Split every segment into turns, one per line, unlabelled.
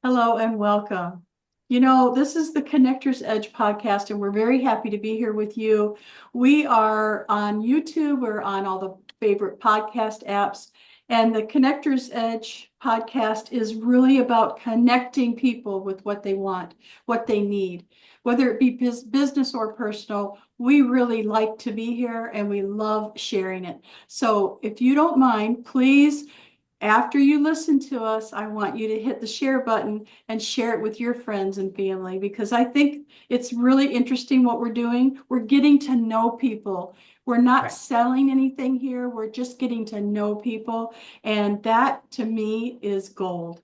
Hello and welcome. This is the Connector's Edge podcast, and we're very happy to be here with you. We are on YouTube, we're on all the favorite podcast apps, and the Connector's Edge podcast is really about connecting people with what they want, what they need, whether it be business or personal. We really like to be here and we love sharing it. So if you don't mind, please, after you listen to us, I want you to hit the share button and share it with your friends and family, because I think it's really interesting what we're doing. We're getting to know people. We're not
Right.
selling anything here. We're just getting to know people. And that to me is gold.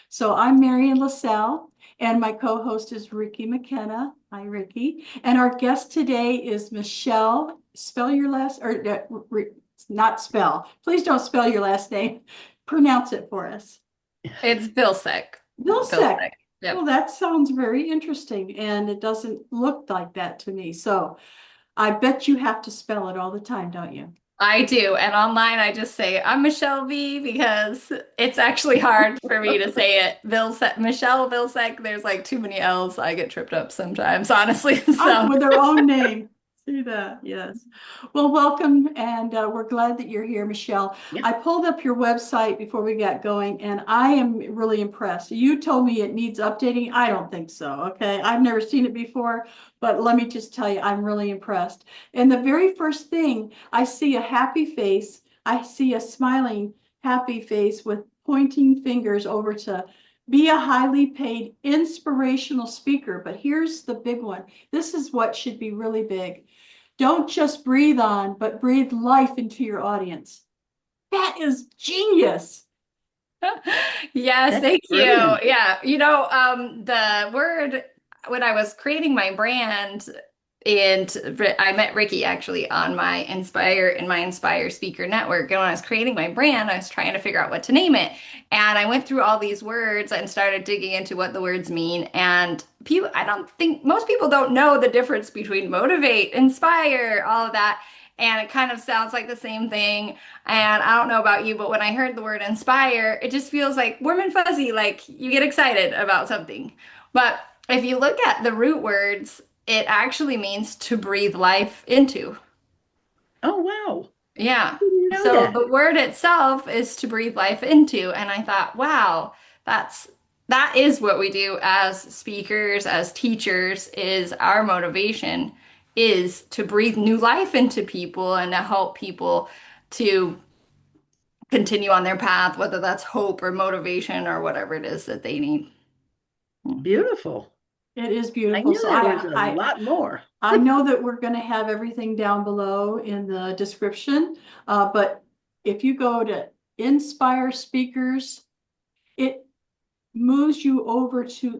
So I'm Marian LaSalle, and my co-host is Ricki McKenna. Hi, Ricki. And our guest today is Michele. Spell your last, or not spell. Please don't spell your last name. Pronounce it for us.
It's Vilseck.
Vilseck.
Vilseck.
Well,
Yep.
that sounds very interesting, and it doesn't look like that to me. So I bet you have to spell it all the time, don't you?
I do. And online, I just say I'm Michele V because it's actually hard for me to say it. Vilseck, Michele Vilseck. There's like too many L's. I get tripped up sometimes, honestly. So
With their own name. See that? Yes. Well, welcome, and we're glad that you're here, Michele.
Yeah.
I pulled up your website before we got going, and I am really impressed. You told me it needs updating. I don't think so. Okay. I've never seen it before, but let me just tell you, I'm really impressed. And the very first thing, I see a happy face. I see a smiling, happy face with pointing fingers over to be a highly paid inspirational speaker. But here's the big one. This is what should be really big. Don't just breathe on, but breathe life into your audience. That is genius.
yes,
That's
thank you.
brilliant.
Yeah. The word when I was creating my brand, and I met Ricki actually on my Inspire Speaker Network. And when I was creating my brand, I was trying to figure out what to name it. And I went through all these words and started digging into what the words mean. And people, I don't think most people don't know the difference between motivate, inspire, all of that. And it kind of sounds like the same thing. And I don't know about you, but when I heard the word inspire, it just feels like warm and fuzzy, like you get excited about something. But if you look at the root words, it actually means to breathe life into.
Oh, wow.
Yeah.
Didn't know
So
that.
the word itself is to breathe life into. And I thought, wow, that is what we do as speakers, as teachers, is our motivation is to breathe new life into people and to help people to continue on their path, whether that's hope or motivation or whatever it is that they need.
Beautiful.
It is
I
beautiful.
knew
So
there was a lot more.
I know that we're going to have everything down below in the description. But if you go to Inspire Speakers, it moves you over to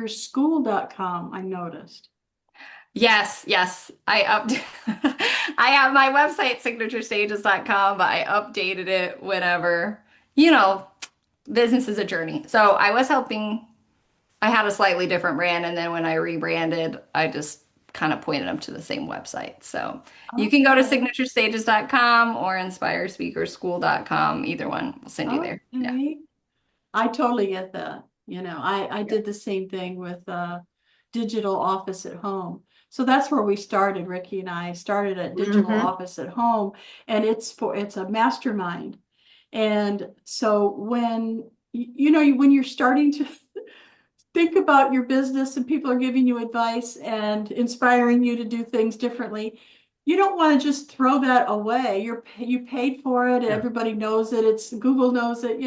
inspirespeakerschool.com, I noticed.
Yes, yes. I have my website signaturesstages.com, but I updated it whenever, you know, business is a journey. So I had a slightly different brand, and then when I rebranded, I just kind of pointed them to the same website. So you can go to
Okay.
signaturesstages.com or inspirespeakerschool.com. Either one will send you there. Yeah.
Okay. I totally get that. I
Yeah.
did the same thing with digital office at home. So that's where we started. Ricki and I started a digital
Hmm.
office at home, and it's a mastermind. And so when you're starting to think about your business and people are giving you advice and inspiring you to do things differently, you don't want to just throw that away. You paid for it.
Yeah.
Everybody knows it. It's Google knows it.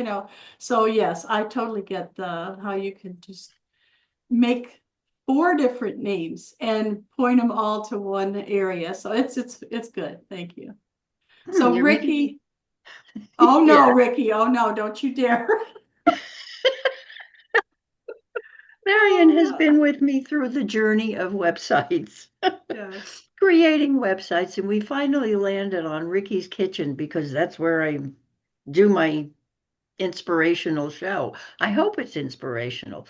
So yes, I totally get the how you can just make four different names and point them all to one area. So it's good. Thank you. So
You're making
Ricki, oh no,
yeah.
Ricki, oh no, don't you dare.
Marian has been with me through the journey of websites,
Yes.
creating websites, and we finally landed on Ricki's Kitchen because that's where I do my inspirational show. I hope it's inspirational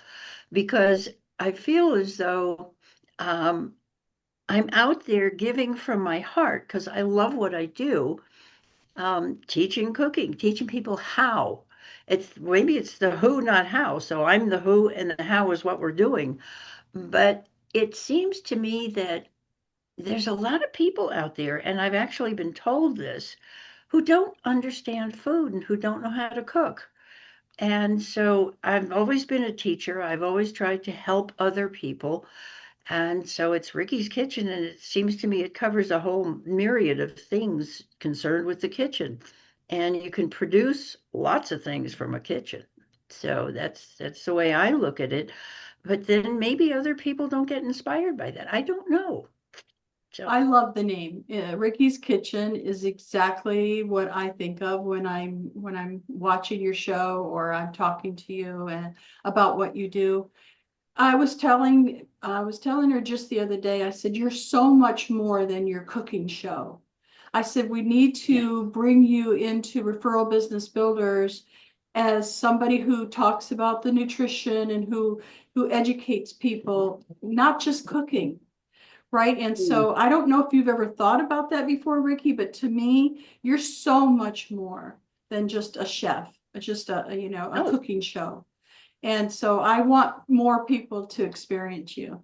because I feel as though um, I'm out there giving from my heart because I love what I do, teaching cooking, teaching people how. Maybe it's the who, not how. So I'm the who and the how is what we're doing. But it seems to me that there's a lot of people out there, and I've actually been told this, who don't understand food and who don't know how to cook. And so I've always been a teacher. I've always tried to help other people. And so it's Ricki's Kitchen, and it seems to me it covers a whole myriad of things concerned with the kitchen. And you can produce lots of things from a kitchen. So that's the way I look at it. But then maybe other people don't get inspired by that. I don't know. So
I love the name. Ricki's Kitchen is exactly what I think of when I'm watching your show or I'm talking to you and about what you do. I was telling her just the other day, I said, you're so much more than your cooking show. I said, we need to bring you into Referral Business Builders as somebody who talks about the nutrition and who educates people, not just cooking. Right. And so I don't know if you've ever thought about that before, Ricki, but to me, you're so much more than just a chef, just a
Oh,
cooking show. And so I want more people to experience you.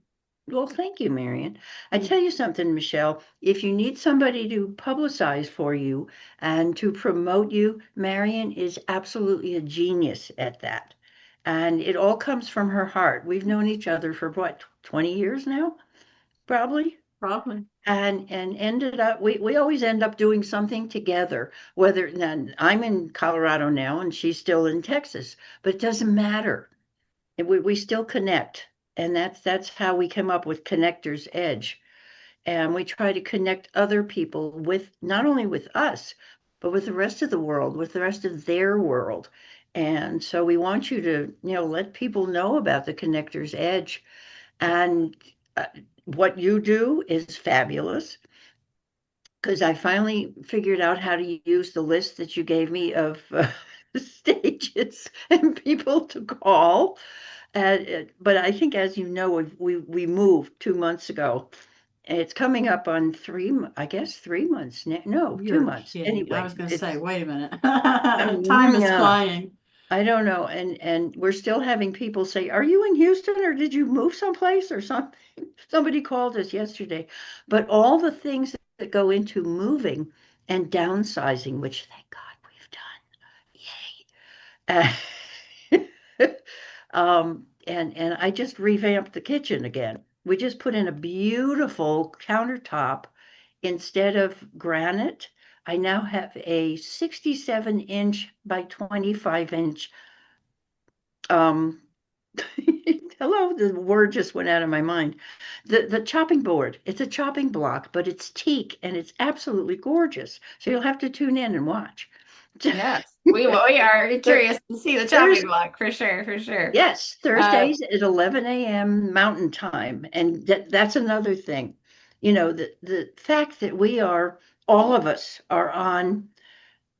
well, thank you, Marian. I tell you something, Michele, if you need somebody to publicize for you and to promote you, Marian is absolutely a genius at that. And it all comes from her heart. We've known each other for what, 20 years now, probably?
Probably.
And ended up we always end up doing something together, whether then I'm in Colorado now and she's still in Texas, but it doesn't matter. We still connect. And that's how we come up with Connector's Edge. And we try to connect other people with not only with us, but with the rest of the world, with the rest of their world. And so we want you to, let people know about the Connector's Edge. And what you do is fabulous because I finally figured out how to use the list that you gave me of stages and people to call. But I think, as you know, we moved 2 months ago. It's coming up on I guess 3 months now. No,
You're
2 months.
kidding. I
Anyway,
was going to say,
it's
wait a minute. Time is
yeah,
flying.
I don't know. And we're still having people say, "Are you in Houston or did you move someplace or something?" Somebody called us yesterday. But all the things that go into moving and downsizing, which thank God we've done. Yay. And I just revamped the kitchen again. We just put in a beautiful countertop instead of granite. I now have a 67-inch by 25-inch. Um, hello, the word just went out of my mind. The chopping board. It's a chopping block, but it's teak and it's absolutely gorgeous. So you'll have to tune in and watch.
Yes, we are curious to see the
There's
chopping block for sure, for sure.
Yes,
Uh,
Thursdays at 11 a.m. Mountain Time. And that's another thing. The fact that all of us are on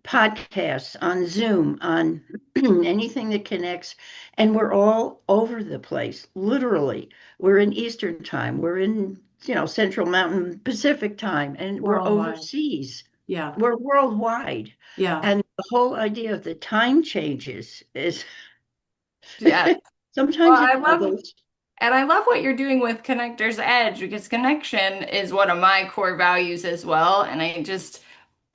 podcasts, on Zoom, on anything that connects, and we're all over the place, literally. We're in Eastern Time, we're in, Central Mountain Pacific Time, and we're
Worldwide.
overseas.
Yeah.
We're worldwide.
Yeah.
And the whole idea of the time changes is
yes. Well,
sometimes
I
it
love
boggles.
And I love what you're doing with Connector's Edge because connection is one of my core values as well. And I just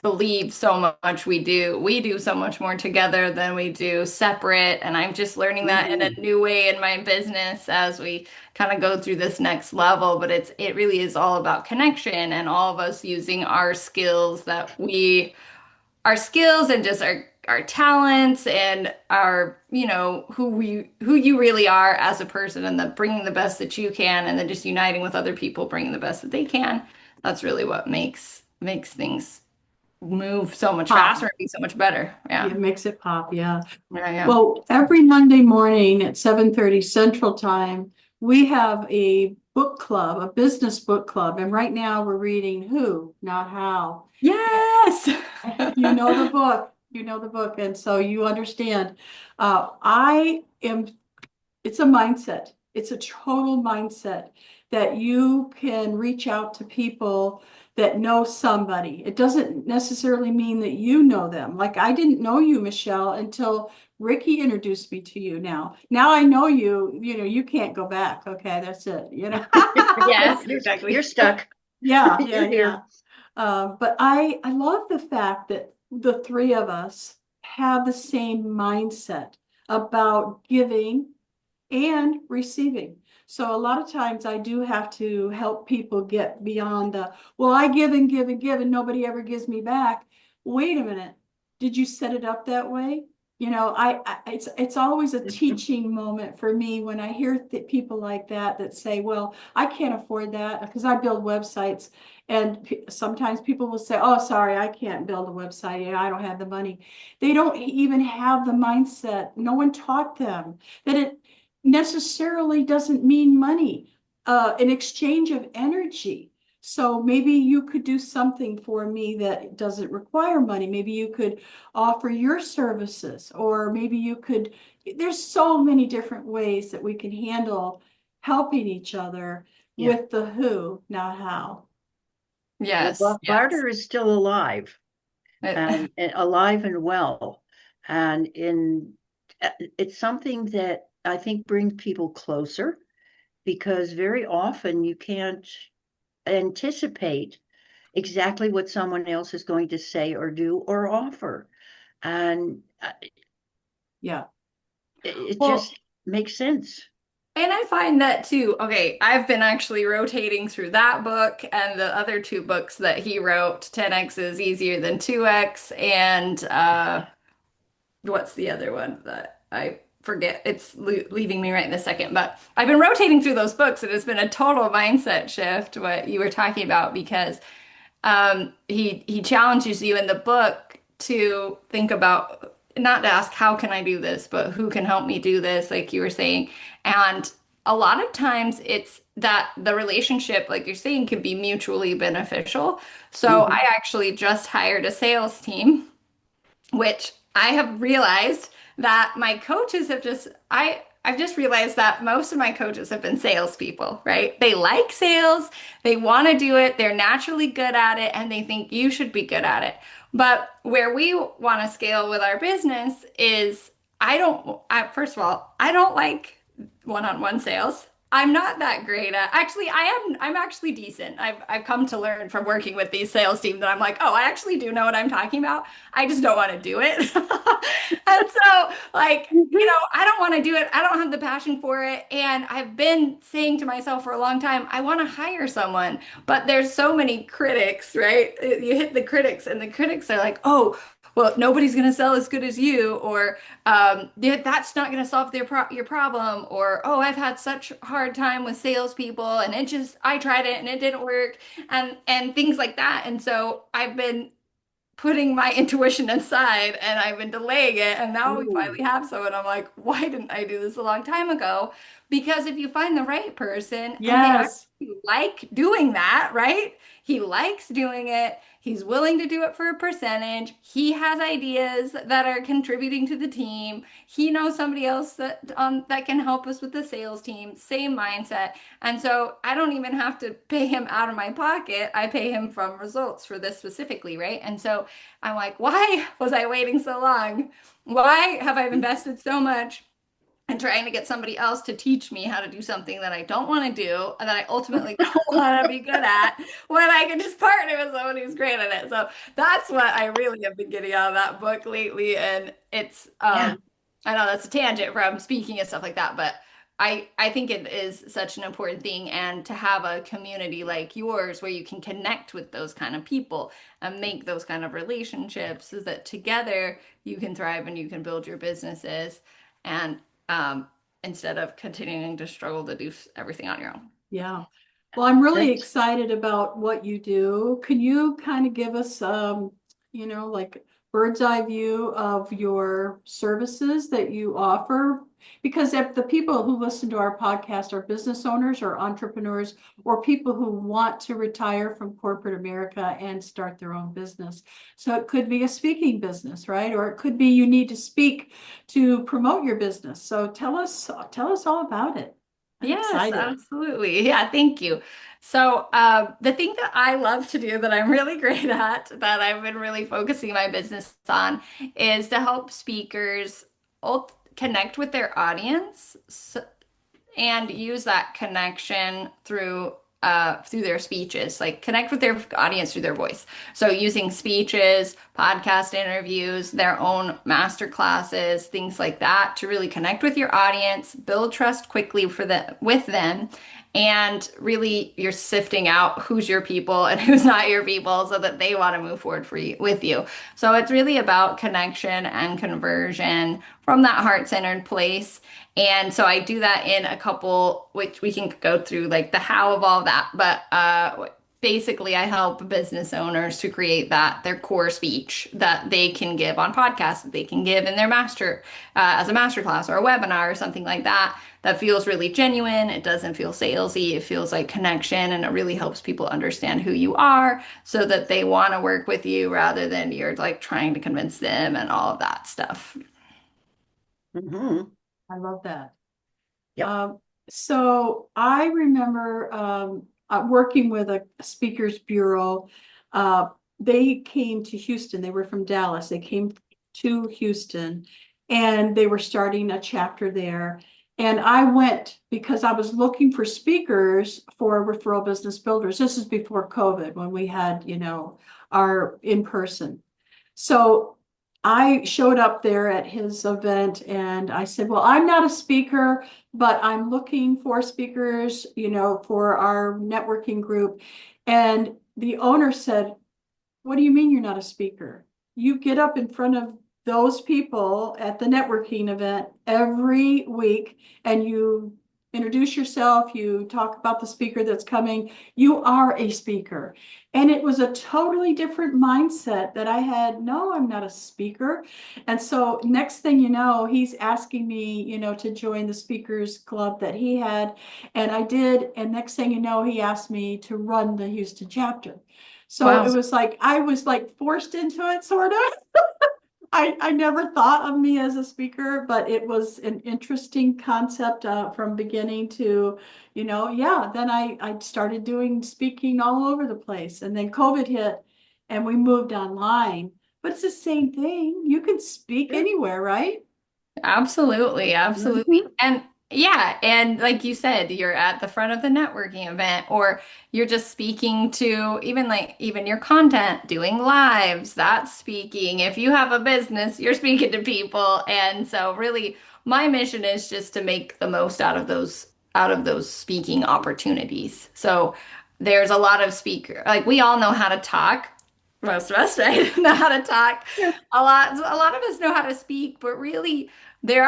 believe so much we do so much more together than we do separate. And I'm just learning that in a
Mhm.
new way in my business as we kind of go through this next level. But it really is all about connection and all of us using our skills and just our talents and our who you really are as a person and the bringing the best that you can and then just uniting with other people bringing the best that they can. That's really what makes things move so much faster
Pop.
and be so much better.
Yeah,
Yeah.
it makes it pop. Yeah.
Yeah, yeah.
Well, every Monday morning at 7:30 Central Time, we have a book club, a business book club. And right now we're reading Who, Not How.
Yes.
You know the book. You know the book. And so you understand. I am It's a mindset. It's a total mindset. that you can reach out to people that know somebody. It doesn't necessarily mean that you know them. Like I didn't know you, Michele, until Ricki introduced me to you. Now I know you, you can't go back. Okay, that's it,
Yes,
You're
exactly.
stuck.
Yeah,
You're
yeah,
here.
yeah. But I love the fact that the three of us have the same mindset about giving and receiving. So a lot of times I do have to help people get beyond the, well, I give and give and give and nobody ever gives me back. Wait a minute. Did you set it up that way? It's always a teaching moment for me when I hear people like that say, well, I can't afford that because I build websites. And sometimes people will say, oh, sorry, I can't build a website. Yeah, I don't have the money. They don't even have the mindset. No one taught them that it necessarily doesn't mean money, an exchange of energy. So maybe you could do something for me that doesn't require money. Maybe you could offer your services, or maybe you could, there's so many different ways that we can handle helping each other with the who, not how.
Yes, yes.
Barter is still alive and alive and well. And it's something that I think brings people closer because very often you can't anticipate exactly what someone else is going to say or do or offer. And
Yeah.
it
Well,
just makes sense.
And I find that too. Okay, I've been actually rotating through that book and the other two books that he wrote, 10x is easier than 2x, and what's the other one that I forget? It's leaving me right in a second. But I've been rotating through those books, and it's been a total mindset shift, what you were talking about, because he challenges you in the book to think about, not to ask how can I do this, but who can help me do this, like you were saying. And a lot of times it's that the relationship, like you're saying, can be mutually beneficial. So I actually just hired a sales team, which I have realized that my coaches have I've just realized that most of my coaches have been salespeople, right? They like sales, they want to do it, they're naturally good at it, and they think you should be good at it. But where we want to scale with our business is first of all, I don't like one-on-one sales. I'm not that great at, actually, I'm actually decent. I've come to learn from working with these sales team that I'm like, oh, I actually do know what I'm talking about. I just don't want to do it. And so, like, I don't want to do it. I don't have the passion for it. And I've been saying to myself for a long time, I want to hire someone, but there's so many critics, right? You hit the critics, and the critics are like, oh, well, nobody's going to sell as good as you, or that's not going to solve your problem, or oh, I've had such a hard time with salespeople, and I tried it and it didn't work, and things like that. And so I've been putting my intuition aside and I've been delaying it. And now we
Ooh.
finally have someone. I'm like, why didn't I do this a long time ago? Because if you find the right person and they actually
yes.
like doing that, right? He likes doing it. He's willing to do it for a percentage. He has ideas that are contributing to the team. He knows somebody else that can help us with the sales team. Same mindset. And so I don't even have to pay him out of my pocket. I pay him from results for this specifically, right? And so I'm like, why was I waiting so long? Why have I invested so much in trying to get somebody else to teach me how to do something that I don't want to do and that I ultimately don't want to be good at, when I can just partner with someone who's great at it? So that's what I really have been getting out of that book lately. And it's
Yeah.
I know that's a tangent from speaking and stuff like that, but I think it is such an important thing, and to have a community like yours where you can connect with those kind of people and make those kind of relationships, so that together you can thrive and you can build your businesses, and um, instead of continuing to struggle to do everything on your own.
Yeah. Well, I'm really
That's
excited about what you do. Can you kind of give us, like bird's eye view of your services that you offer? Because if the people who listen to our podcast are business owners or entrepreneurs or people who want to retire from corporate America and start their own business. So it could be a speaking business, right? Or it could be you need to speak to promote your business. So tell us all about it. I'm
Yes,
excited.
absolutely. Yeah, thank you. So, the thing that I love to do that I'm really great at, that I've been really focusing my business on, is to help speakers connect with their audience and use that connection through their speeches, like connect with their audience through their voice. So using speeches, podcast interviews, their own master classes, things like that to really connect with your audience, build trust quickly with them. And really, you're sifting out who's your people and who's not your people so that they want to move forward with you. So it's really about connection and conversion from that heart-centered place. And so I do that in a couple, which we can go through like the how of all that. But basically, I help business owners to create their core speech that they can give on podcasts, that they can give in their as a master class or a webinar or something like that. That feels really genuine. It doesn't feel salesy. It feels like connection, and it really helps people understand who you are so that they want to work with you rather than you're like trying to convince them and all of that stuff.
Mhm.
I love that.
Yep.
So I remember working with a speakers bureau. They came to Houston. They were from Dallas. They came to Houston and they were starting a chapter there. And I went because I was looking for speakers for referral business builders. This is before COVID when we had, our in person. So I showed up there at his event and I said, well, I'm not a speaker, but I'm looking for speakers, for our networking group. And the owner said, what do you mean you're not a speaker? You get up in front of those people at the networking event every week and you introduce yourself, you talk about the speaker that's coming. You are a speaker. And it was a totally different mindset that I had. No, I'm not a speaker. And so next thing you know, he's asking me, to join the speakers club that he had. And I did. And next thing you know, he asked me to run the Houston chapter. So
Wow.
it was like I was like forced into it, sort of. I never thought of me as a speaker, but it was an interesting concept from beginning to, yeah. Then I started doing speaking all over the place, and then COVID hit, and we moved online. But it's the same thing. You can speak
Sure.
anywhere, right?
Absolutely, absolutely.
Mhm.
And yeah, and like you said, you're at the front of the networking event, or you're just speaking to even your content, doing lives, that's speaking. If you have a business, you're speaking to people. And so really my mission is just to make the most out of those speaking opportunities. So there's a lot of like we all know how to talk. Most of us, right? Know how to talk.
Yeah.
A lot of us know how to speak, but really there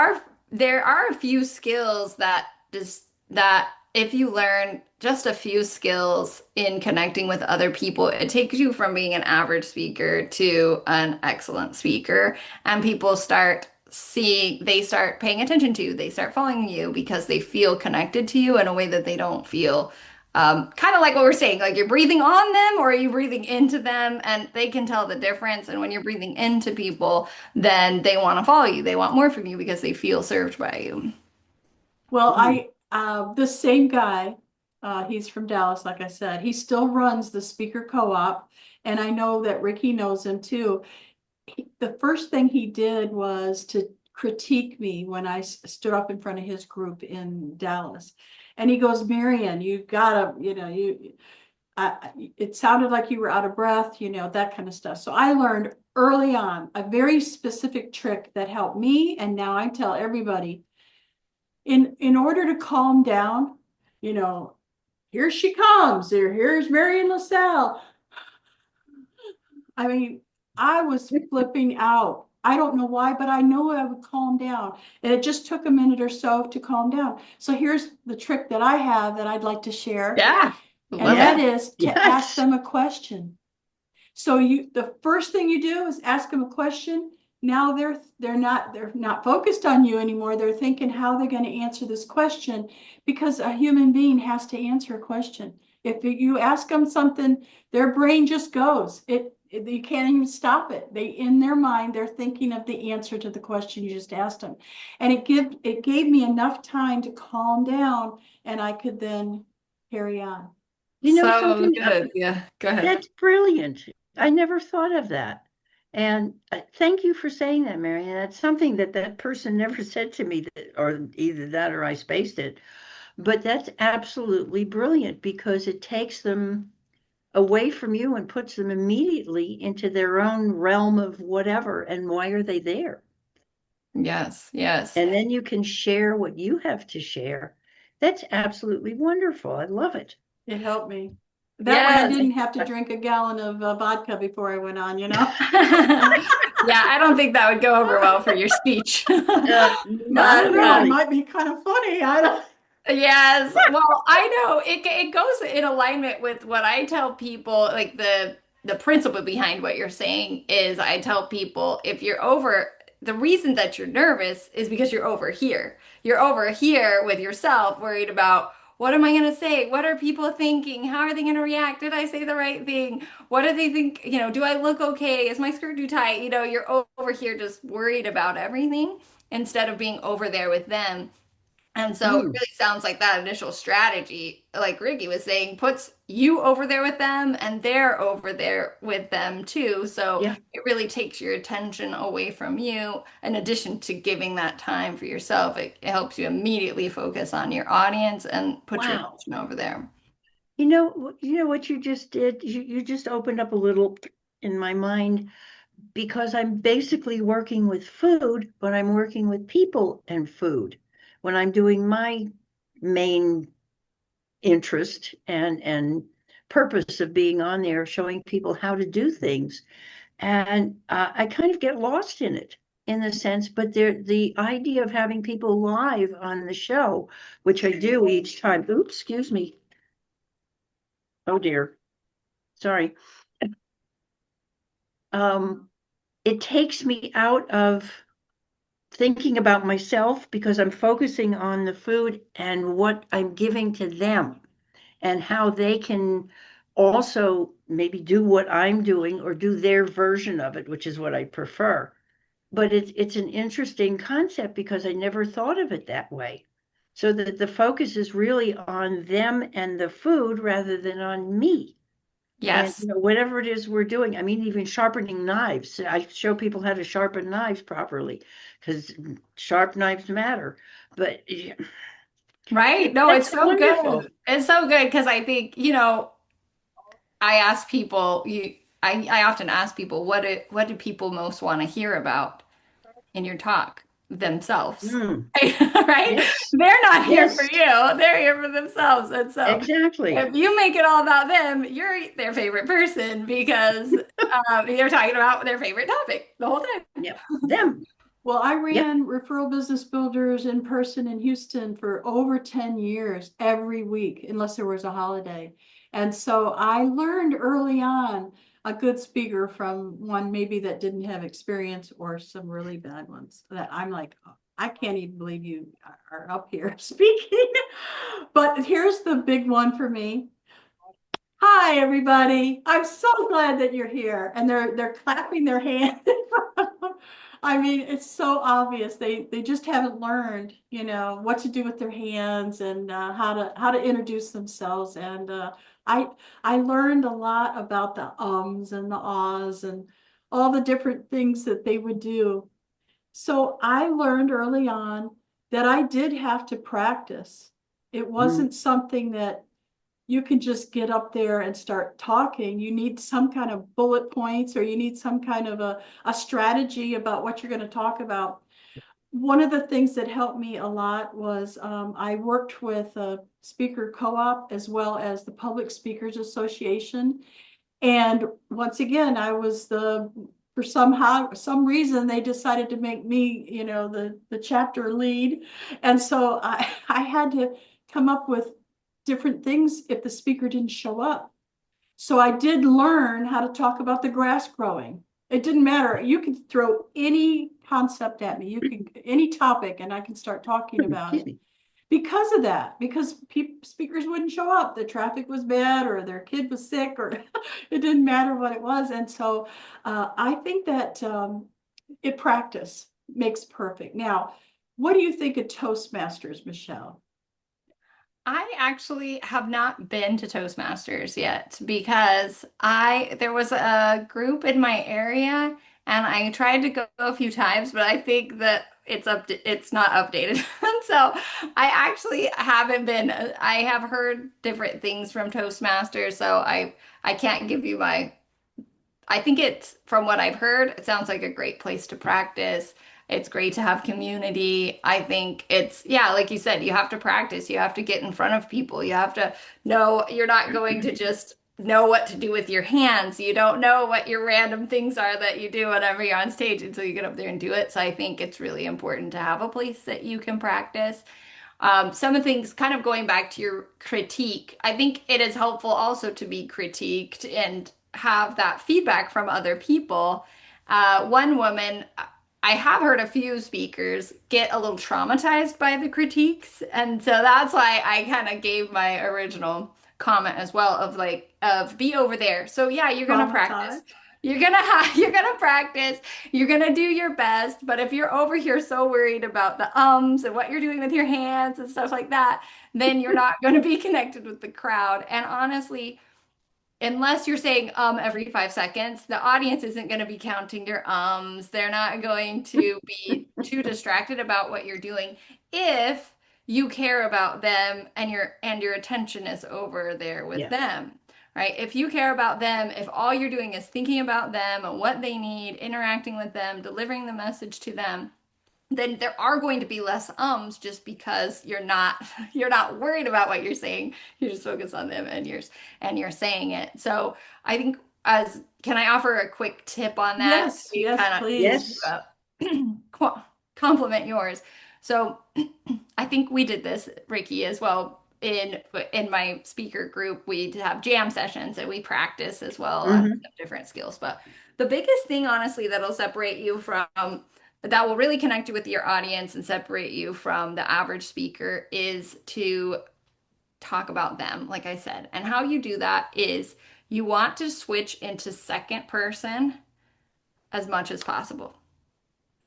are a few skills that if you learn just a few skills in connecting with other people, it takes you from being an average speaker to an excellent speaker. And people they start paying attention to you, they start following you because they feel connected to you in a way that they don't feel kind of like what we're saying, like you're breathing on them or are you breathing into them, and they can tell the difference. And when you're breathing into people, then they want to follow you. They want more from you because they feel served by you.
Well,
Mhm.
the same guy, he's from Dallas, like I said, he still runs the speaker co-op, and I know that Ricki knows him too. The first thing he did was to critique me when I stood up in front of his group in Dallas. And he goes, Marian, you gotta, it sounded like you were out of breath, that kind of stuff. So I learned early on a very specific trick that helped me. And now I tell everybody, in order to calm down, you know, here she comes, here's Marian LaSalle. I mean, I was flipping out. I don't know why, but I know I would calm down. And it just took a minute or so to calm down. So here's the trick that I have that I'd like to share.
Yeah,
And
love
that
it.
is to ask
Yes.
them a question. So the first thing you do is ask them a question. Now they're not focused on you anymore. They're thinking how they're going to answer this question, because a human being has to answer a question. If you ask them something, their brain just goes. you can't even stop it. In their mind, they're thinking of the answer to the question you just asked them. And it gave me enough time to calm down, and I could then carry on.
You know
So
something?
good. Yeah, go ahead.
That's brilliant. I never thought of that. And thank you for saying that, Marian. That's something that that person never said to me, that, or either that or I spaced it. But that's absolutely brilliant because it takes them away from you and puts them immediately into their own realm of whatever. And why are they there?
Yes, yes.
And then you can share what you have to share. That's absolutely wonderful. I love it.
It helped me. That way I
Yes.
didn't have to drink a gallon of vodka before I went on, you know?
Yeah, I don't think that would go over well for your speech.
Not
I don't know, it
really.
might be kind of funny. I don't.
Yes. Well, I know it goes in alignment with what I tell people, like the principle behind what you're saying is I tell people if you're over the reason that you're nervous is because you're over here. You're over here with yourself, worried about what am I going to say? What are people thinking? How are they going to react? Did I say the right thing? What do they think? You know, do I look okay? Is my skirt too tight? You know, you're over here just worried about everything instead of being over there with them. And so it
Mm,
really sounds like that initial strategy, like Ricki was saying, puts you over there with them and they're over there with them too. So
yeah.
it really takes your attention away from you. In addition to giving that time for yourself, it helps you immediately focus on your audience and put your
Wow.
attention over there.
You know what you just did? You just opened up a little in my mind because I'm basically working with food, but I'm working with people and food. When I'm doing my main interest and purpose of being on there, showing people how to do things. And I kind of get lost in it in the sense, but the idea of having people live on the show, which I do each time. Oops, excuse me. Oh dear. Sorry. Um, it takes me out of thinking about myself because I'm focusing on the food and what I'm giving to them and how they can also maybe do what I'm doing or do their version of it, which is what I prefer. But it's an interesting concept because I never thought of it that way. So that the focus is really on them and the food rather than on me. And
Yes.
you know, whatever it is we're doing, I mean, even sharpening knives, I show people how to sharpen knives properly because sharp knives matter. But yeah,
Right. No, it's
that's
so
wonderful.
good. It's so good because I think, you know, I ask people, I often ask people, what do people most want to hear about in your talk? Themselves.
Mm,
Right?
yes,
They're not here for
yes,
you. They're here for themselves. And so
exactly.
if you make it all about them, you're their favorite person because you're talking about their favorite topic the whole time.
Yep, them.
Well, I
Yep.
ran referral business builders in person in Houston for over 10 years every week, unless there was a holiday. And so I learned early on a good speaker from one maybe that didn't have experience or some really bad ones that I'm like, "Oh, I can't even believe you are up here speaking." But here's the big one for me. Hi, everybody. I'm so glad that you're here. And they're clapping their hands. I mean, it's so obvious. They just haven't learned, you know, what to do with their hands and how to introduce themselves. And I learned a lot about the ums and the ahs and all the different things that they would do. So I learned early on that I did have to practice. It
Mm,
wasn't something that you can just get up there and start talking. You need some kind of bullet points or you need some kind of a strategy about what you're going to talk about. One of the things that helped me a lot was I worked with a speaker co-op as well as the Public Speakers Association. And once again, I was for some reason, they decided to make me, you know, the chapter lead. And so I had to come up with different things if the speaker didn't show up. So I did learn how to talk about the grass growing. It didn't matter. You could throw any concept at me. You could any topic and I can start talking about
excuse
it.
me.
because of that, because speakers wouldn't show up. The traffic was bad or their kid was sick or it didn't matter what it was. And so I think that practice makes perfect. Now, what do you think of Toastmasters, Michele?
I actually have not been to Toastmasters yet because there was a group in my area and I tried to go a few times, but I think that it's not updated. And so I actually haven't been. I have heard different things from Toastmasters, so I can't give you my I think from what I've heard, it sounds like a great place to practice. It's great to have community. I think yeah, like you said, you have to practice. You have to get in front of people. You have to know you're not going to just know what to do with your hands. You don't know what your random things are that you do whenever you're on stage until you get up there and do it. So I think it's really important to have a place that you can practice. Some of the things, kind of going back to your critique, I think it is helpful also to be critiqued and have that feedback from other people. One woman, I have heard a few speakers get a little traumatized by the critiques, and so that's why I kind of gave my original comment as well of be over there. So yeah, you're gonna practice. You're gonna practice. You're gonna do your best. But if you're over here so worried about the ums and what you're doing with your hands and stuff like that, then you're not going to be connected with the crowd. And honestly, unless you're saying every 5 seconds, the audience isn't going to be counting your ums. They're not going to be too distracted about what you're doing if you care about them and your attention is over there with them. Right? If you care about them, if all you're doing is thinking about them and what they need, interacting with them, delivering the message to them, then there are going to be less ums just because you're not worried about what you're saying. You just focus on them and you're saying it. So I think can I offer a quick tip on that?
Yes, please.
Compliment yours. So I think we did this, Ricki, as well. In my speaker group, we have jam sessions and we practice as well on some different skills. But the biggest thing, honestly, that'll separate you that will really connect you with your audience and separate you from the average speaker is to talk about them, like I said. And how you do that is you want to switch into second person as much as possible.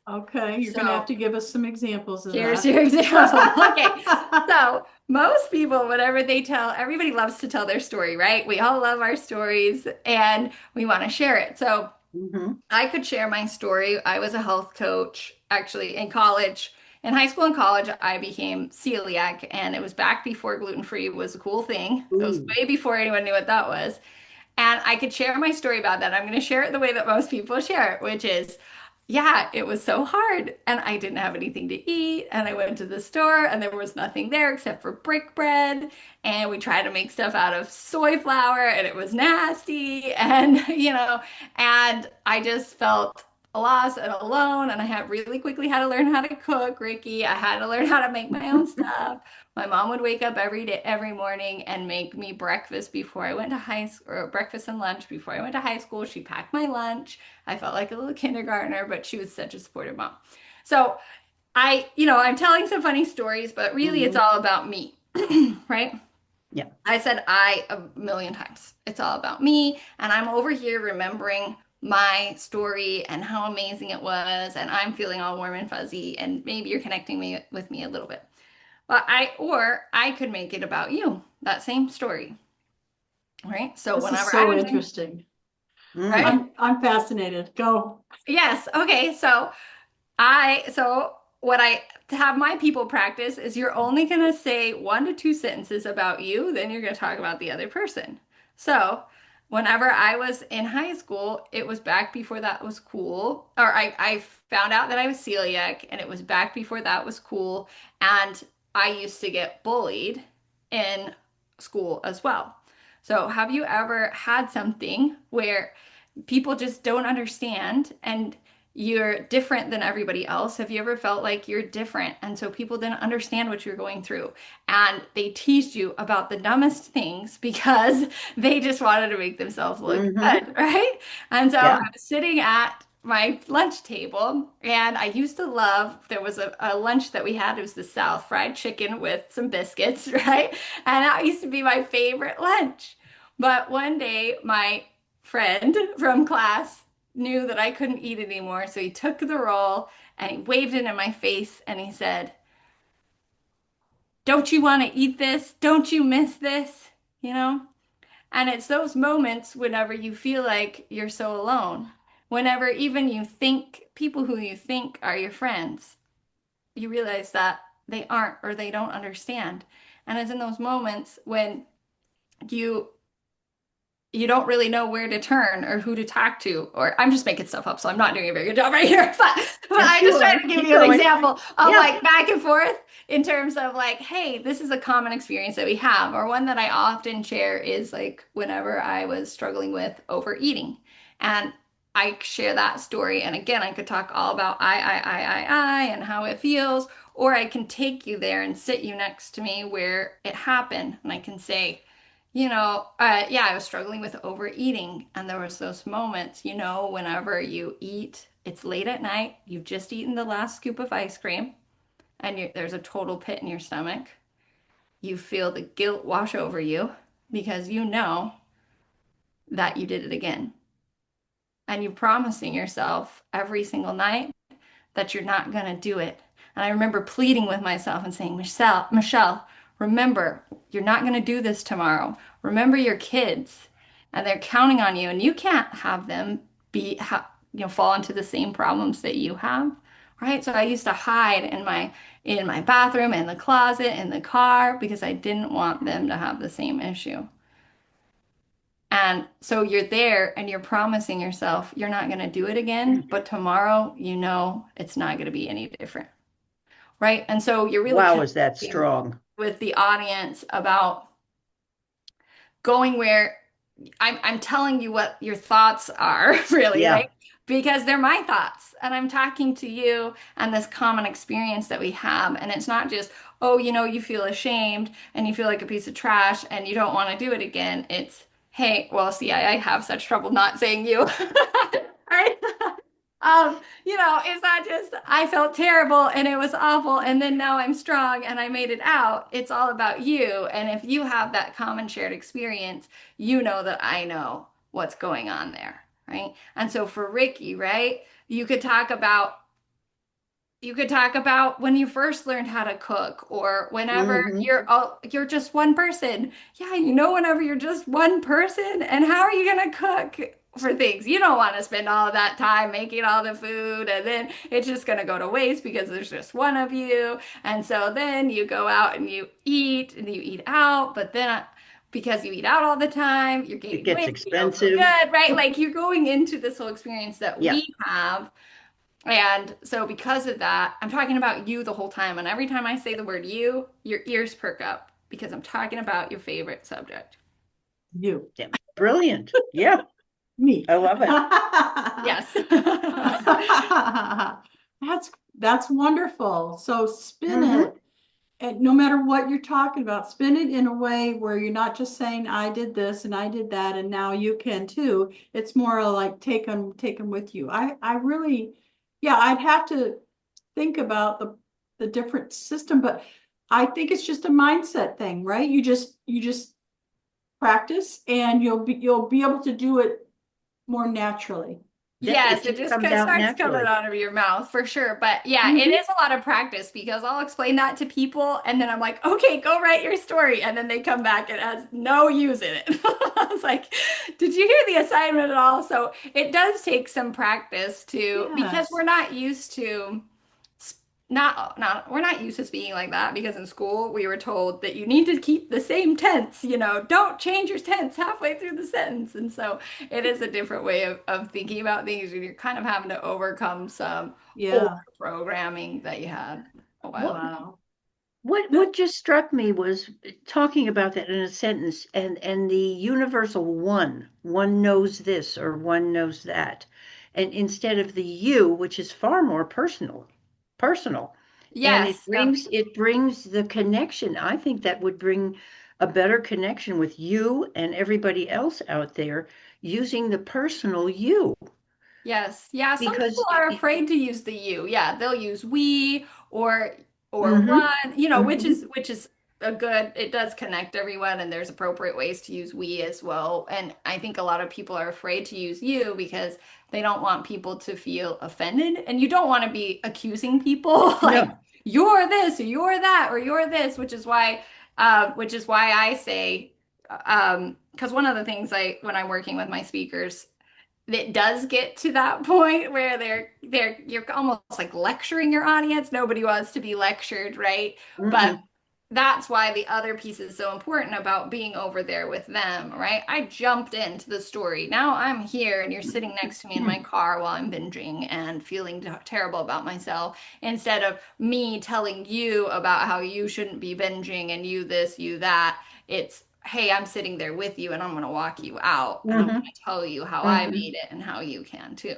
Okay, you're going to have to give us some examples of
Here's
that.
your example. Okay, so most people, whatever they tell, everybody loves to tell their story, right? We all love our stories and we want to share it. So I could share my story. I was a health coach actually in college. In high school and college, I became celiac, and it was back before gluten-free was a cool thing. It was way before anyone knew what that was. And I could share my story about that. I'm going to share it the way that most people share it, which is, yeah, it was so hard and I didn't have anything to eat. And I went to the store and there was nothing there except for brick bread. And we tried to make stuff out of soy flour and it was nasty. And, and I just felt lost and alone. And I had really quickly had to learn how to cook, Ricki. I had to learn how to make my own stuff. My mom would wake up every morning and make me breakfast before I went to high school, or breakfast and lunch before I went to high school. She packed my lunch. I felt like a little kindergartner, but she was such a supportive mom. So I'm telling some funny stories, but really it's all about me, right?
Yeah.
I said a million times. It's all about me. And I'm over here remembering my story and how amazing it was. And I'm feeling all warm and fuzzy. And maybe you're connecting with me a little bit. But I could make it about you, that same story. Right? So
this
whenever
is so interesting.
Right?
I'm fascinated. Go.
Yes. Okay. So what I have my people practice is you're only going to say 1 to 2 sentences about you, then you're going to talk about the other person. So whenever I was in high school, it was back before that was cool. Or I found out that I was celiac, and it was back before that was cool. And I used to get bullied in school as well. So have you ever had something where people just don't understand and you're different than everybody else? Have you ever felt like you're different and so people didn't understand what you're going through and they teased you about the dumbest things because they just wanted to make themselves look good, right? And so I was sitting at my lunch table. And I used to love, there was a lunch that we had, it was the South fried chicken with some biscuits, right? And that used to be my favorite lunch. But one day, my friend from class knew that I couldn't eat it anymore. So he took the roll and he waved it in my face and he said, "Don't you want to eat this? Don't you miss this?" You know? And it's those moments whenever you feel like you're so alone, whenever even you think people who you think are your friends, you realize that they aren't or they don't understand. And it's in those moments when you you don't really know where to turn or who to talk to. Or I'm just making stuff up, so I'm not doing a very good job right here. But I'm just trying to give
Keep
you an
going.
example of
Yeah.
like back and forth in terms of like, hey, this is a common experience that we have. Or one that I often share is like whenever I was struggling with overeating. And I share that story. And again, I could talk all about I, and how it feels. Or I can take you there and sit you next to me where it happened. And I can say, yeah, I was struggling with overeating, and there was those moments, whenever you eat, it's late at night, you've just eaten the last scoop of ice cream, and there's a total pit in your stomach. You feel the guilt wash over you because you know that you did it again. And you're promising yourself every single night that you're not going to do it. And I remember pleading with myself and saying, Michele, remember, you're not going to do this tomorrow. Remember your kids, and they're counting on you, and you can't have them fall into the same problems that you have, right? So I used to hide in my bathroom, in the closet, in the car, because I didn't want them to have the same issue. And so you're there and you're promising yourself you're not going to do it again, but tomorrow it's not going to be any different. Right. And so you're really
Wow, is that
connecting
strong?
with the audience about going where I'm telling you what your thoughts are, really,
Yeah.
right? Because they're my thoughts. And I'm talking to you and this common experience that we have. And it's not just, oh, you feel ashamed and you feel like a piece of trash and you don't want to do it again. It's, hey, well, see, I have such trouble not saying you. Right? It's not just I felt terrible and it was awful, and then now I'm strong and I made it out. It's all about you. And if you have that common shared experience, you know that I know what's going on there, right? And so for Ricki, right, you could talk about when you first learned how to cook, or whenever
Hmm.
you're just one person. Yeah, whenever you're just one person, and how are you gonna cook for things? You don't want to spend all of that time making all the food, and then it's just gonna go to waste because there's just one of you. And so then you go out and you eat out, but then because you eat out all the time, you're
It
gaining
gets
weight, you don't feel
expensive.
good, right? Like you're going into this whole experience that
Yeah.
we have, and so because of that, I'm talking about you the whole time. And every time I say the word you, your ears perk up because I'm talking about your favorite subject.
You.
Yeah. Brilliant. Yeah.
Me.
I love it.
Yes.
That's wonderful. So spin
Hmm.
it, and no matter what you're talking about, spin it in a way where you're not just saying, I did this and I did that, and now you can too. It's more like take them with you. I really, yeah, I'd have to think about the different system, but I think it's just a mindset thing, right? You just practice and you'll be able to do it more naturally.
Yes, it
It
just
comes out
starts coming
naturally.
out of your mouth for sure. But yeah, it
Mhm.
is a lot of practice because I'll explain that to people and then I'm like, okay, go write your story. And then they come back and it has no use in it. I was like, did you hear the assignment at all? So it does take some practice because we're
Yes.
not used to not we're not used to speaking like that because in school we were told that you need to keep the same tense, don't change your tense halfway through the sentence. And so it is a different way of thinking about things, and you're kind of having to overcome some old
Yeah.
programming that you had a while
What
ago.
Wow.
what just struck me was talking about that in a sentence, and the universal one knows this or one knows that. And instead of the you, which is far more personal. And it
Yes,
brings it brings the connection. I think that would bring a better connection with you and everybody else out there using the personal you.
Yes. Yeah, some people
because
are afraid to use the you. Yeah, they'll use we or
hmm
one, you know,
hmm
which is a good, it does connect everyone and there's appropriate ways to use we as well. And I think a lot of people are afraid to use you because they don't want people to feel offended. And you don't want to be accusing people like
no,
you're this or you're that or you're this, which is why I say because one of the things when I'm working with my speakers, it does get to that point where you're almost like lecturing your audience. Nobody wants to be lectured, right? But
mm-mm.
that's why the other piece is so important about being over there with them, right? I jumped into the story. Now I'm here and you're sitting next to me in my car while I'm binging and feeling terrible about myself instead of me telling you about how you shouldn't be binging and you this, you that. It's, hey, I'm sitting there with you and I'm going to walk you out and I'm going
hmm
to tell you how I
hmm
made it and how you can too.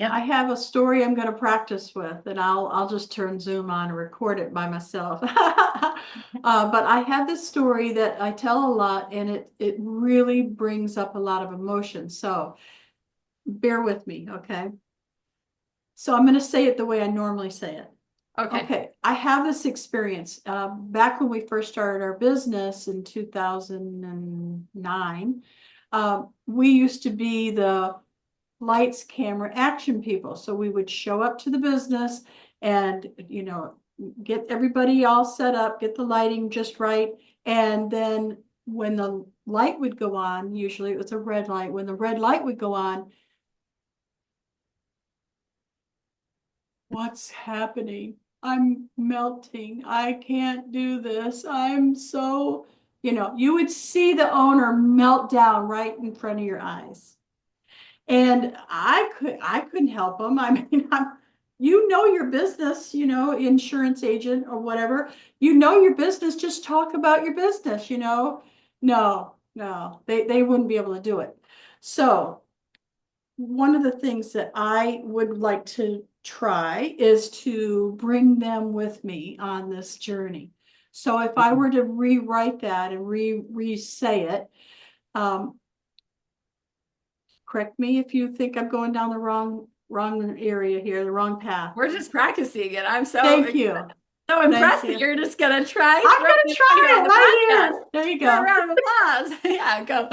I
Yep.
have a story I'm going to practice with, and I'll just turn Zoom on and record it by myself. But I have this story that I tell a lot, and it really brings up a lot of emotion. So bear with me, okay? So I'm going to say it the way I normally say it.
Okay.
Okay, I have this experience. Back when we first started our business in 2009, we used to be the lights, camera, action people. So we would show up to the business and, get everybody all set up, get the lighting just right. And then when the light would go on, usually it was a red light, when the red light would go on, what's happening? I'm melting. I can't do this. I'm so, you would see the owner melt down right in front of your eyes. And I couldn't help them. I mean, your business, insurance agent or whatever, your business, just talk about your business. No, no, they wouldn't be able to do it. So one of the things that I would like to try is to bring them with me on this journey. So if I were to rewrite that and re-say it, um, correct me if you think I'm going down the wrong area here, the wrong path.
We're just practicing it. I'm
Thank you.
so
Thank
impressed that
you.
you're just gonna try
I'm
throwing
gonna
it out here
try
on
it
the
right
podcast.
here. There you
For a
go.
round of applause. Yeah, go.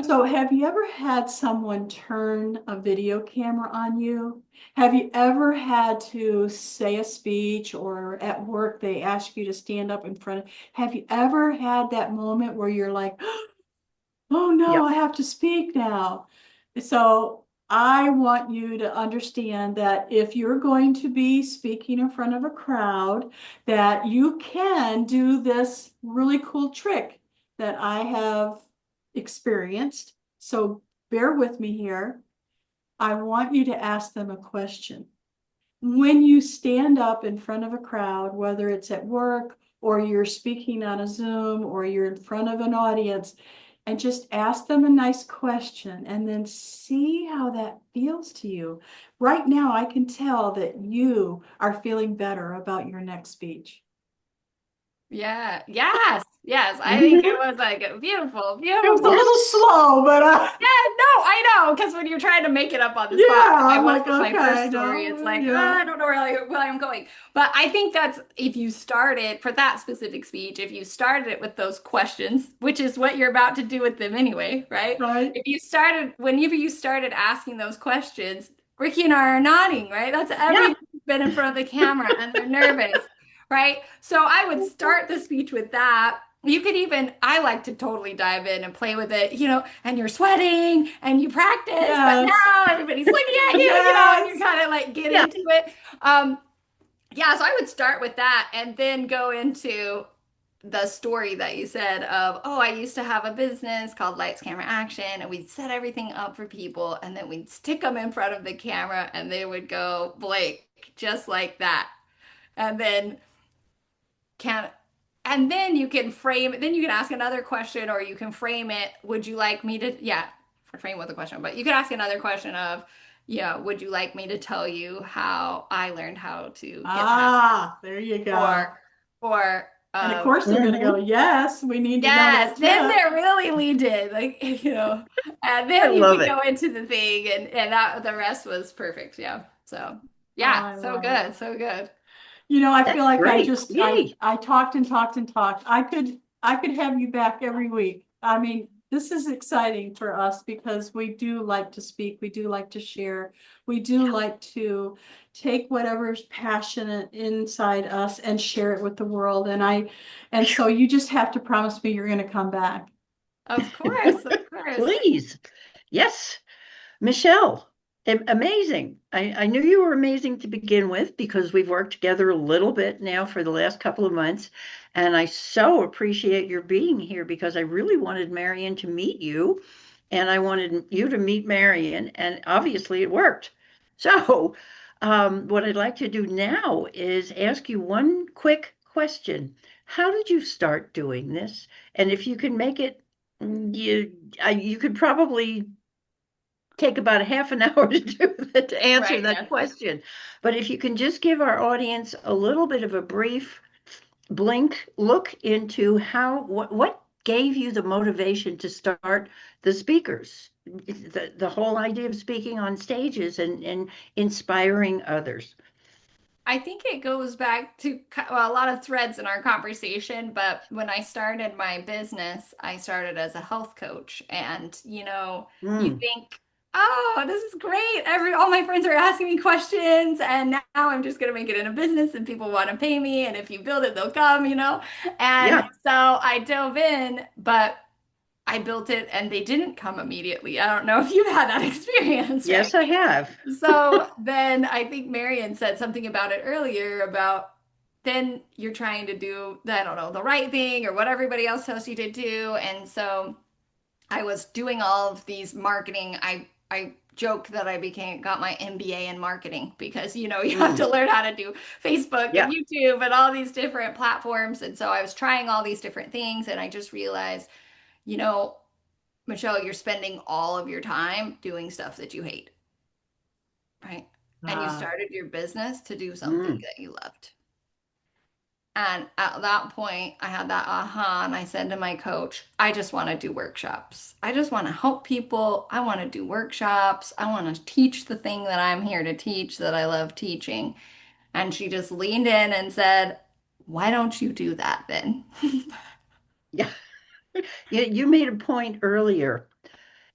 So have you ever had someone turn a video camera on you? Have you ever had to say a speech or at work they ask you to stand up in front of, have you ever had that moment where you're like, oh no,
Yep.
I have to speak now? So I want you to understand that if you're going to be speaking in front of a crowd, that you can do this really cool trick that I have experienced. So bear with me here. I want you to ask them a question. When you stand up in front of a crowd, whether it's at work or you're speaking on a Zoom or you're in front of an audience, and just ask them a nice question and then see how that feels to you. Right now, I can tell that you are feeling better about your next speech.
Yeah. Yes. Yes. I think it
hmm
was like a beautiful,
It was a
beautiful.
little slow, but
Yeah, no, I know. Because when you're trying to make it up on the spot,
yeah,
I
I'm
was
like,
with my
okay,
first story. It's
no,
like,
yeah.
I don't know where I'm going. But I think that's if you started for that specific speech, if you started it with those questions, which is what you're about to do with them anyway, right?
Right?
Whenever you started asking those questions, Ricki and I are nodding, right? That's
Yeah.
everybody's been in front of the camera and they're nervous, right? So I would start the speech with that. You could even, I like to totally dive in and play with it, and you're sweating and you practice, but
Yes.
now everybody's looking at you, and you're
Yes.
kind of like get
Yeah.
into it. Um, yeah, so I would start with that and then go into the story that you said of, oh, I used to have a business called Lights, Camera, Action, and we'd set everything up for people, and then we'd stick them in front of the camera, and they would go Blake, just like that. And then can then you can frame it, then you can ask another question or you can frame it, would you like me to, yeah, frame with a question, but you could ask another question of, yeah, would you like me to tell you how I learned how to get past
Ah, there you go.
or
And of course they're gonna go, yes, we need to know that
Yes, then
tip.
they're really leaned in, like, and
I
then you
love
can
it.
go into the thing, and that the rest was perfect. Yeah. So
Oh,
yeah,
I
so
love it.
good, so good.
I
That's
feel like
great. Yay.
I talked and talked and talked. I could have you back every week. I mean, this is exciting for us because we do like to speak. We do like to share. We do like to take whatever's passionate inside us and share it with the world. And so you just have to promise me you're going to come back.
Of course, of course.
Please. Yes. Michele, amazing. I knew you were amazing to begin with because we've worked together a little bit now for the last couple of months. And I so appreciate your being here because I really wanted Marian to meet you and I wanted you to meet Marian, and obviously it worked. So, what I'd like to do now is ask you one quick question. How did you start doing this? And if you can make it, you could probably take about a half an hour to to answer
Right,
that
yes.
question. But if you can just give our audience a little bit of a brief blink look into what gave you the motivation to start the speakers, the whole idea of speaking on stages and inspiring others.
I think it goes back to well, a lot of threads in our conversation, but when I started my business, I started as a health coach. And, you
Mm,
think, oh, this is great. All my friends are asking me questions, and now I'm just going to make it in a business and people want to pay me. And if you build it, they'll come. And
yeah,
so I dove in, but I built it and they didn't come immediately. I don't know if you've had that experience, right?
yes, I have.
So then I think Marian said something about it earlier about then you're trying to do, I don't know, the right thing or what everybody else tells you to do. And so I was doing all of these marketing. I joke that got my MBA in marketing because you have
Mm,
to learn how to do Facebook and
yeah,
YouTube and all these different platforms. And so I was trying all these different things and I just realized, you know, Michele, you're spending all of your time doing stuff that you hate. Right. And you
uh,
started your business to do something
mm,
that you loved. And at that point, I had that aha, and I said to my coach, I just want to do workshops. I just want to help people. I want to do workshops. I want to teach the thing that I'm here to teach that I love teaching. And she just leaned in and said, why don't you do that then?
yeah. You made a point earlier.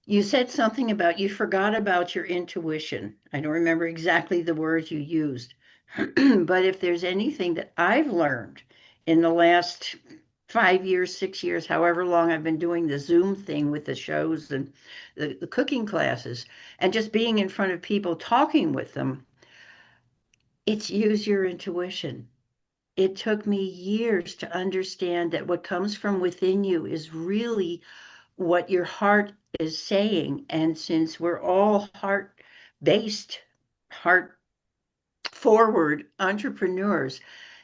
You said something about you forgot about your intuition. I don't remember exactly the words you used, but if there's anything that I've learned in the last 5 years, 6 years, however long I've been doing the Zoom thing with the shows and the cooking classes, and just being in front of people talking with them, it's use your intuition. It took me years to understand that what comes from within you is really what your heart is saying. And since we're all heart based, heart forward entrepreneurs,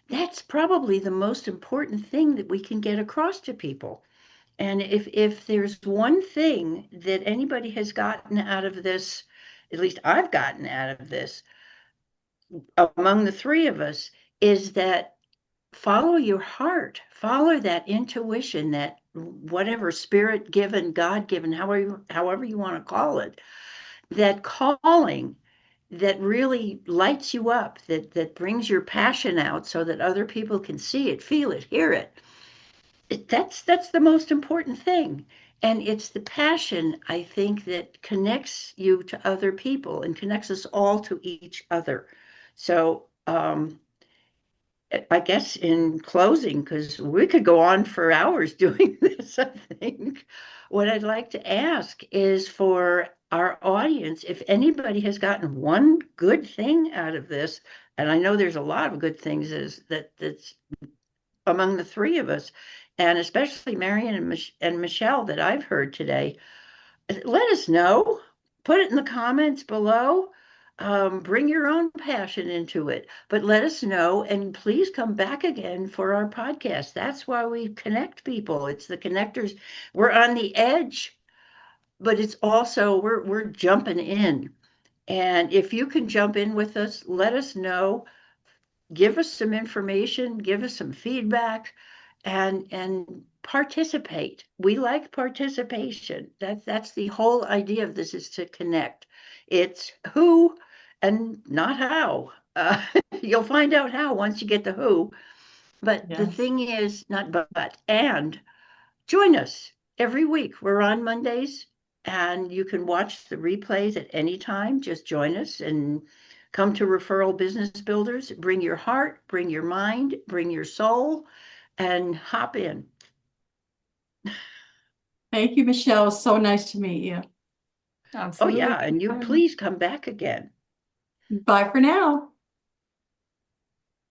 that's probably the most important thing that we can get across to people. And if there's one thing that anybody has gotten out of this, at least I've gotten out of this among the three of us, is that follow your heart, follow that intuition, that whatever spirit given, God given, however you want to call it, that calling that really lights you up, that brings your passion out so that other people can see it, feel it, hear it. That's the most important thing. And it's the passion, I think, that connects you to other people and connects us all to each other. So I guess in closing, because we could go on for hours doing this, I think, what I'd like to ask is for our audience, if anybody has gotten one good thing out of this, and I know there's a lot of good things that's among the three of us, and especially Marian and Michele that I've heard today, let us know. Put it in the comments below. Bring your own passion into it, but let us know. And please come back again for our podcast. That's why we connect people. It's the connectors. We're on the edge, but it's also we're jumping in. And if you can jump in with us, let us know. Give us some information. Give us some feedback. and participate. We like participation. That's the whole idea of this, is to connect. It's who and not how. You'll find out how once you get the who. But the
Yes.
thing is, not but, and join us every week. We're on Mondays, and you can watch the replays at any time. Just join us and come to Referral Business Builders. Bring your heart, bring your mind, bring your soul, and hop in.
Thank you, Michele. So nice to meet you.
Oh,
Absolutely.
yeah, and you please come back again.
Bye for now.